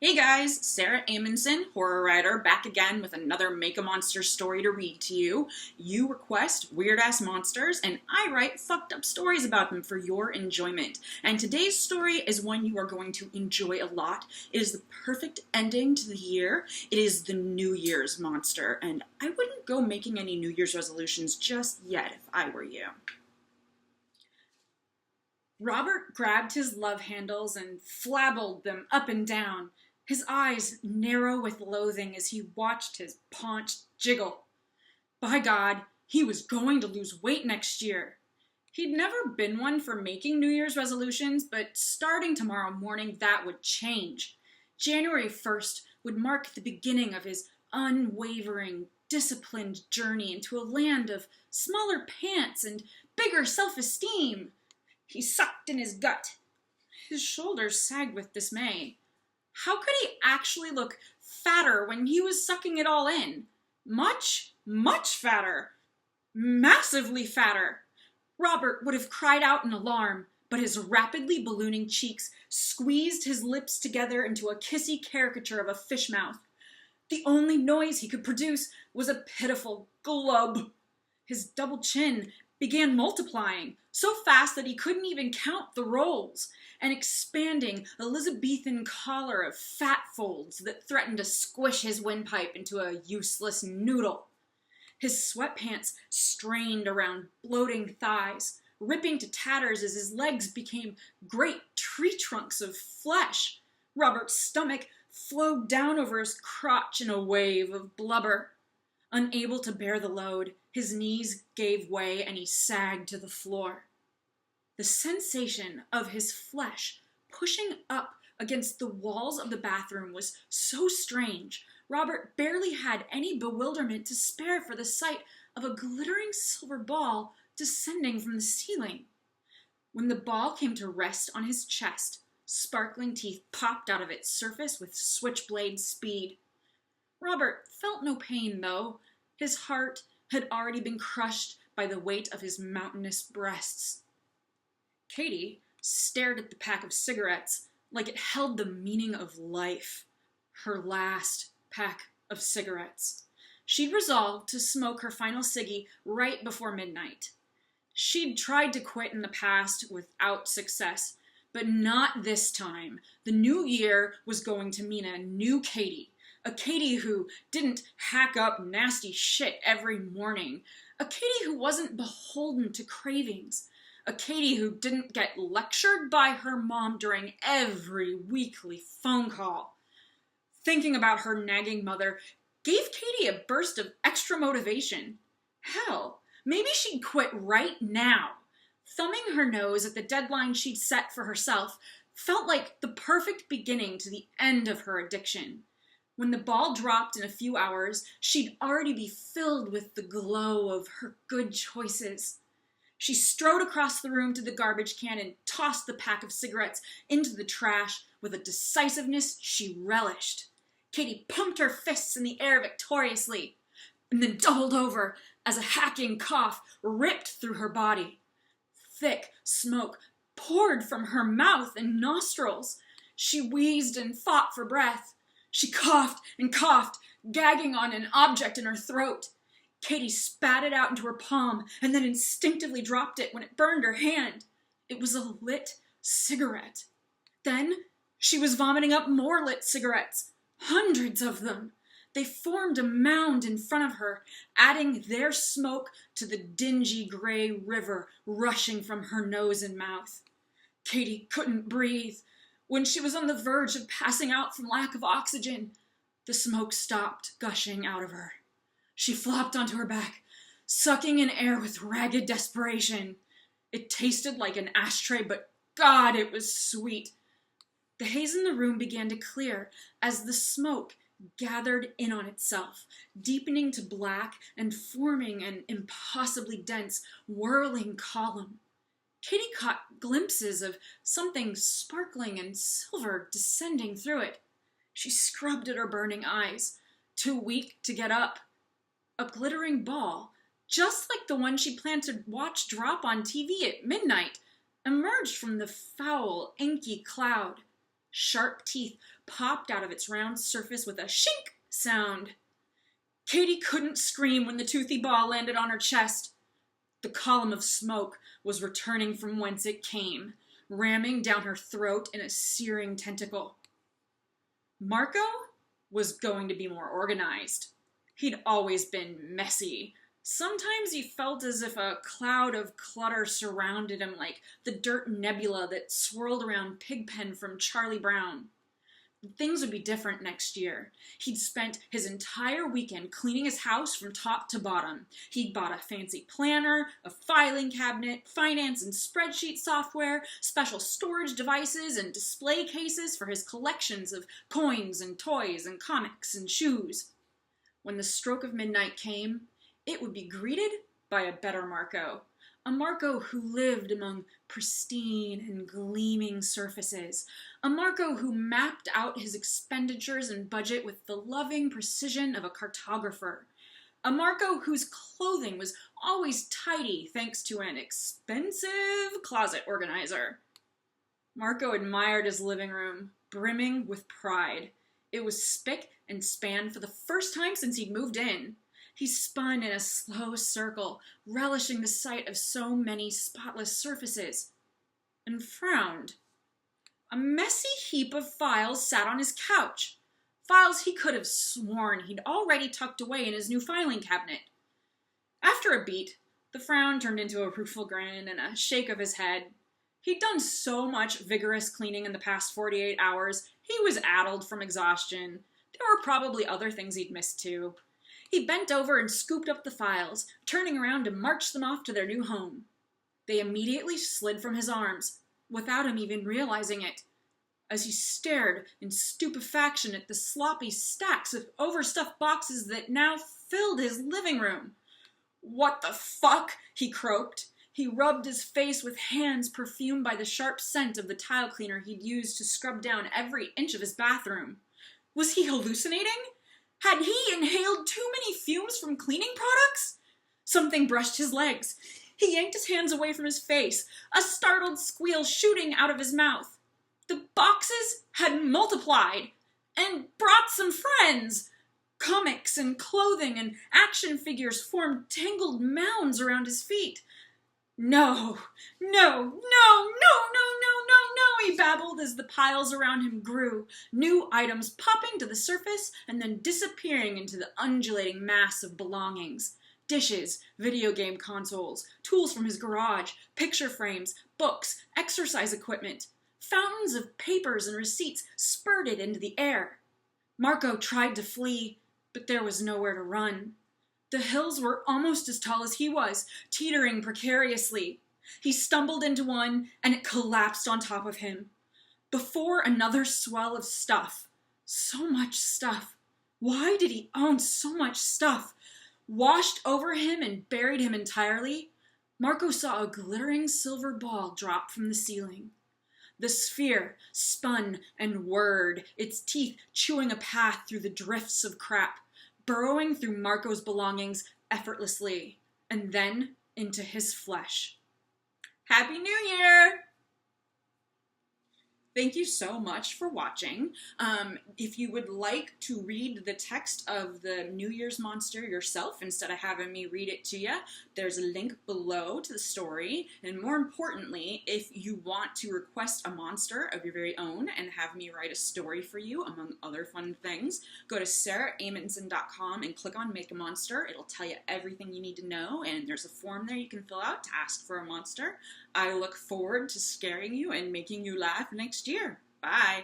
Hey guys, Sara Amundson, horror writer, back again with another Make a Monster story to read to you. You request weird-ass monsters, and I write fucked up stories about them for your enjoyment. And today's story is one you are going to enjoy a lot. It is the perfect ending to the year. It is the New Year's monster, and I wouldn't go making any New Year's resolutions just yet if I were you. Robert grabbed his love handles and flabbled them up and down, his eyes narrow with loathing as he watched his paunch jiggle. By God, he was going to lose weight next year. He'd never been one for making New Year's resolutions, but starting tomorrow morning, that would change. January 1st would mark the beginning of his unwavering, disciplined journey into a land of smaller pants and bigger self-esteem. He sucked in his gut. His shoulders sagged with dismay. How could he actually look fatter when he was sucking it all in? Much, much fatter. Massively fatter. Robert would have cried out in alarm, but his rapidly ballooning cheeks squeezed his lips together into a kissy caricature of a fish mouth. The only noise he could produce was a pitiful glub. His double chin began multiplying, so fast that he couldn't even count the rolls, an expanding Elizabethan collar of fat folds that threatened to squish his windpipe into a useless noodle. His sweatpants strained around bloating thighs, ripping to tatters as his legs became great tree trunks of flesh. Robert's stomach flowed down over his crotch in a wave of blubber. Unable to bear the load, his knees gave way and he sagged to the floor. The sensation of his flesh pushing up against the walls of the bathroom was so strange, Robert barely had any bewilderment to spare for the sight of a glittering silver ball descending from the ceiling. When the ball came to rest on his chest, sparkling teeth popped out of its surface with switchblade speed. Robert felt no pain, though. His heart had already been crushed by the weight of his mountainous breasts. Katie stared at the pack of cigarettes like it held the meaning of life. Her last pack of cigarettes. She'd resolved to smoke her final ciggy right before midnight. She'd tried to quit in the past without success, but not this time. The new year was going to mean a new Katie. A Katie who didn't hack up nasty shit every morning. A Katie who wasn't beholden to cravings. A Katie who didn't get lectured by her mom during every weekly phone call. Thinking about her nagging mother gave Katie a burst of extra motivation. Hell, maybe she'd quit right now. Thumbing her nose at the deadline she'd set for herself felt like the perfect beginning to the end of her addiction. When the ball dropped in a few hours, she'd already be filled with the glow of her good choices. She strode across the room to the garbage can and tossed the pack of cigarettes into the trash with a decisiveness she relished. Katie pumped her fists in the air victoriously, and then doubled over as a hacking cough ripped through her body. Thick smoke poured from her mouth and nostrils. She wheezed and fought for breath. She coughed and coughed, gagging on an object in her throat. Katie spat it out into her palm and then instinctively dropped it when it burned her hand. It was a lit cigarette. Then she was vomiting up more lit cigarettes, hundreds of them. They formed a mound in front of her, adding their smoke to the dingy gray river rushing from her nose and mouth. Katie couldn't breathe. When she was on the verge of passing out from lack of oxygen, the smoke stopped gushing out of her. She flopped onto her back, sucking in air with ragged desperation. It tasted like an ashtray, but God, it was sweet. The haze in the room began to clear as the smoke gathered in on itself, deepening to black and forming an impossibly dense, whirling column. Katie caught glimpses of something sparkling and silver descending through it. She scrubbed at her burning eyes, too weak to get up. A glittering ball, just like the one she planned to watch drop on TV at midnight, emerged from the foul, inky cloud. Sharp teeth popped out of its round surface with a shink sound. Katie couldn't scream when the toothy ball landed on her chest. The column of smoke was returning from whence it came, ramming down her throat in a searing tentacle. Marco was going to be more organized. He'd always been messy. Sometimes he felt as if a cloud of clutter surrounded him, like the dirt nebula that swirled around Pigpen from Charlie Brown. Things would be different next year. He'd spent his entire weekend cleaning his house from top to bottom. He'd bought a fancy planner, a filing cabinet, finance and spreadsheet software, special storage devices and display cases for his collections of coins and toys and comics and shoes. When the stroke of midnight came, it would be greeted by a better Marco. A Marco who lived among pristine and gleaming surfaces. A Marco who mapped out his expenditures and budget with the loving precision of a cartographer. A Marco whose clothing was always tidy thanks to an expensive closet organizer. Marco admired his living room, brimming with pride. It was spick and span for the first time since he'd moved in. He spun in a slow circle, relishing the sight of so many spotless surfaces, and frowned. A messy heap of files sat on his couch, files he could have sworn he'd already tucked away in his new filing cabinet. After a beat, the frown turned into a rueful grin and a shake of his head. He'd done so much vigorous cleaning in the past 48 hours, he was addled from exhaustion. There were probably other things he'd missed too. He bent over and scooped up the files, turning around to march them off to their new home. They immediately slid from his arms, without him even realizing it, as he stared in stupefaction at the sloppy stacks of overstuffed boxes that now filled his living room. "What the fuck?" he croaked. He rubbed his face with hands perfumed by the sharp scent of the tile cleaner he'd used to scrub down every inch of his bathroom. Was he hallucinating? Had he inhaled too many fumes from cleaning products? Something brushed his legs. He yanked his hands away from his face, a startled squeal shooting out of his mouth. The boxes had multiplied and brought some friends. Comics and clothing and action figures formed tangled mounds around his feet. No, he babbled as the piles around him grew, new items popping to the surface and then disappearing into the undulating mass of belongings. Dishes, video game consoles, tools from his garage, picture frames, books, exercise equipment. Fountains of papers and receipts spurted into the air. Marco tried to flee, but there was nowhere to run. The hills were almost as tall as he was, teetering precariously. He stumbled into one, and it collapsed on top of him. Before another swell of stuff. So much stuff. Why did he own so much stuff? Washed over him and buried him entirely, Marco saw a glittering silver ball drop from the ceiling. The sphere spun and whirred, its teeth chewing a path through the drifts of crap, burrowing through Marco's belongings effortlessly, and then into his flesh. Happy New Year! Thank you so much for watching. If you would like to read the text of the New Year's monster yourself instead of having me read it to you, there's a link below to the story. And more importantly, if you want to request a monster of your very own and have me write a story for you, among other fun things, go to saraamundson.com and click on Make a Monster. It'll tell you everything you need to know, and there's a form there you can fill out to ask for a monster. I look forward to scaring you and making you laugh next year. Bye.